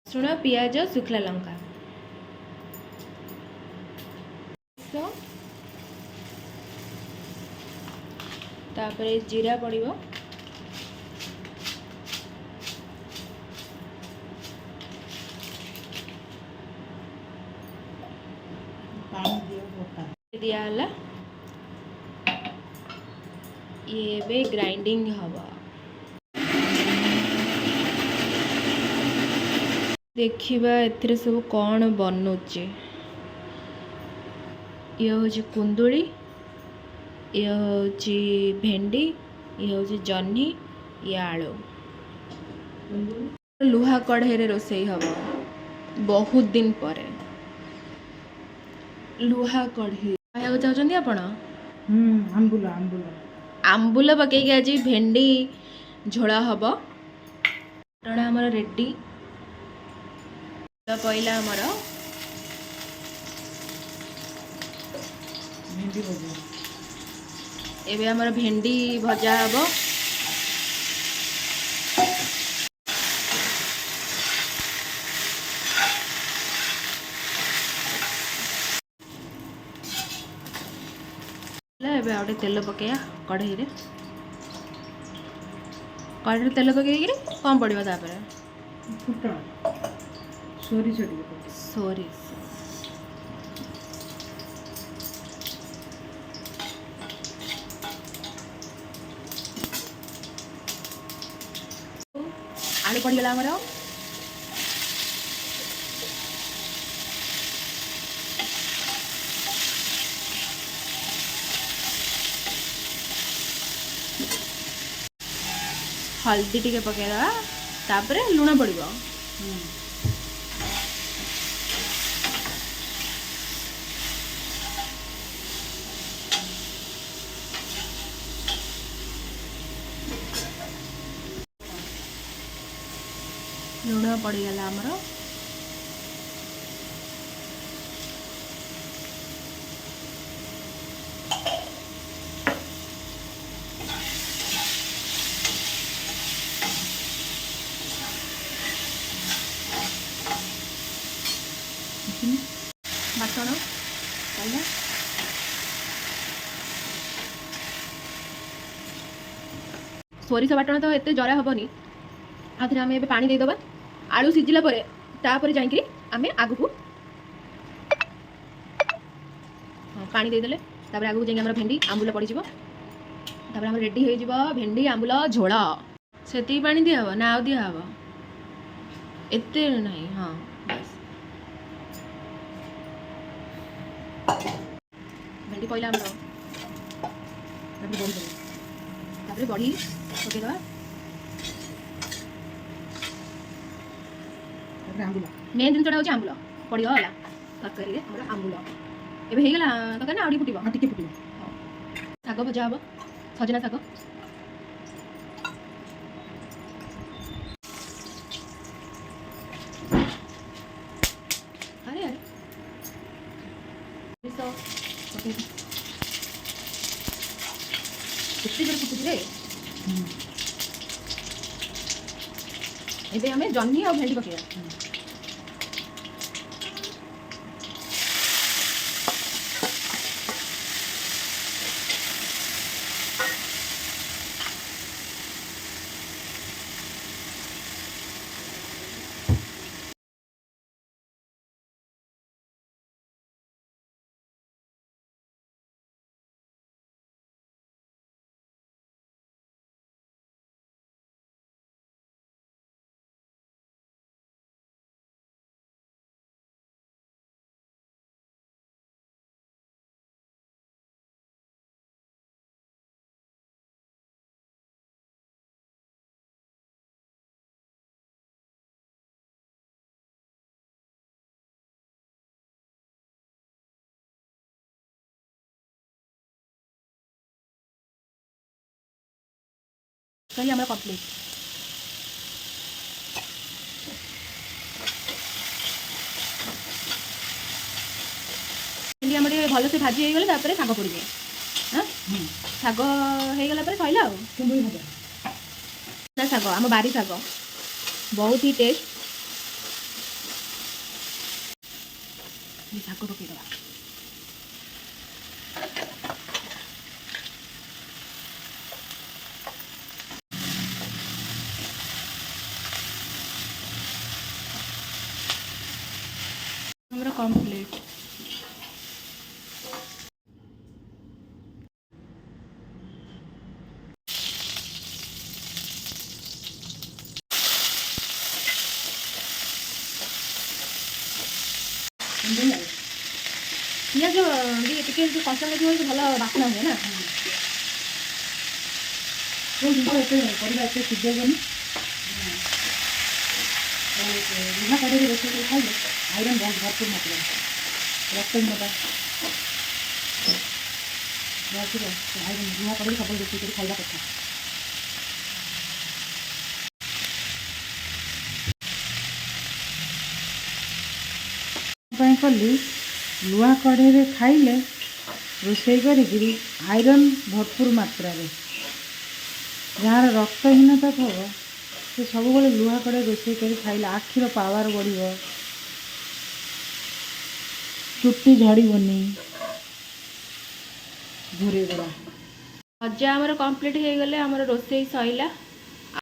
रसुण पियाज शुखला लंका तापर जीरा पड़ो दियाला ये ग्राइंडिंग हवा देखिबा एथिरे सब कौन बनुचे ये हूँ कुंदुली ये हूँ भेंडी ये हूँ जह्नी ये आलू लुहा कढ़ाई रोसई हम बहुत दिन पर लुहा कढ़ी खाया चाहते आपण आंबुला आंबुला आंबुल पकईकि आज भेंडी झोला हम टण आमर रेडी पहला आमर भेंडी भजा एबे आमर भेंडी भजा हम एबे आउटे तेल पकया कढ़ई रे कढ़ई तेल पकईकि कौन पड़ो तापर फुटण सोरिष सोरिष आलू पड़गला आमर हल्दी टिके पकेदा तापरे लुण पड़ो लुण पड़गला आमर बाटण पहला सोरिष बाटण तो एते जरा हेनी आधे आम ए पानी देदेबा आलू सिझिला तापर जाइए आम आगू पानी देदेले तापर आगू जाइए आम भेंडी आंबुल पड़ तापर आम रेडी हो भेंडी आंबुल झोल से पानी दिहब ना आउ दिहब एते नहीं हाँ बस भेंडी पहला आम बड़ी पकईदबा मेन जिन हूँ आंबुल पड़गला तरकारी आंबुल एवं हो गला तक ना आगे फुटब टिके फुटब शाग भजा हम सजना शाग अरे अरे केते जोर फुटुची रे एबे हमें जह्नी और भेंडी पकेया कहीं हमारा कम्प्लीट भल से भाजी हो गले शाग पड़े हाँ शाग हो गला सैला शाग आम बारी शाग बहुत ही टेस्ट ଟିକେ ଶାଗ ପକେଇଦେବା। ଆମର କମ୍ପ୍ଲିଟ୍। ପିଆଜ ଟିକେ ଟିକେ କଞ୍ଚା ହେଇଯିବ ଭଲ ବାସ୍ନା ହୁଏ ନା। କୋଉ ଜିନିଷ ଏତେ ପରିବା ଏତେ ସିଝେଇବନି। ଲୁହା କଡ଼େଇରେ ରୋଷେଇ କରି ଖାଇଲେ ଆଇରନ୍ ବହୁତ ଭରପୁର ମାତ୍ରାରେ ରକ୍ତହୀନତା ଯାହାଥିବ ଆଇରନ୍ ଲୁହା କଡ଼େଇରେ ସବୁବେଳେ ରୋଷେଇ କରି ଖାଇବା କଥା। ପାଇଁ କଲି ଲୁହା କଢ଼େଇରେ ଖାଇଲେ ରୋଷେଇ କରିକିରି ଆଇରନ୍ ଭରପୁର ମାତ୍ରାରେ ଯାହାର ରକ୍ତହୀନତା ଥିବ ସେ ସବୁବେଳେ ଲୁହା କଡ଼େଇ ରୋଷେଇ କରି ଖାଇଲେ ଆଖିର ପାୱାର ବଢ଼ିବ, ଚୁଟି ଝଡ଼ିବନି। ଘୁରେଇ ଦେବା। ଭଜା ଆମର କମ୍ପ୍ଲିଟ୍ ହେଇଗଲେ ଆମର ରୋଷେଇ ସଇଲା।